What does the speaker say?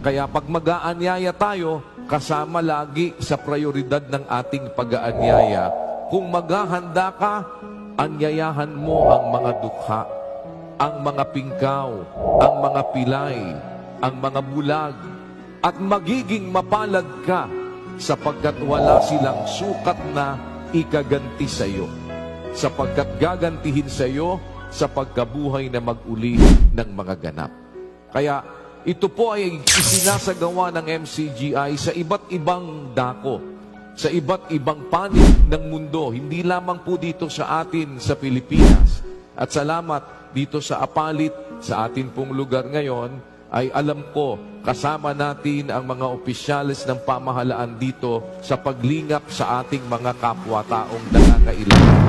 Kaya pag mag-aanyaya tayo, kasama lagi sa prioridad ng ating pag-aanyaya. Kung maghahanda ka, anyayahan mo ang mga dukha, ang mga pingkaw, ang mga pilay, ang mga bulag, at magiging mapalad ka sapagkat wala silang sukat na ikaganti sa iyo, sapagkat gagantihin sa iyo sa pagkabuhay na mag-uli ng mga ganap. Kaya ito po ay isinasagawa ng MCGI sa iba't ibang dako, sa iba't ibang panig ng mundo, hindi lamang po dito sa atin sa Pilipinas. At salamat dito sa Apalit, sa atin pong lugar ngayon, ay alam ko, kasama natin ang mga opisyales ng pamahalaan dito sa paglingap sa ating mga kapwa-taong nangangailangan.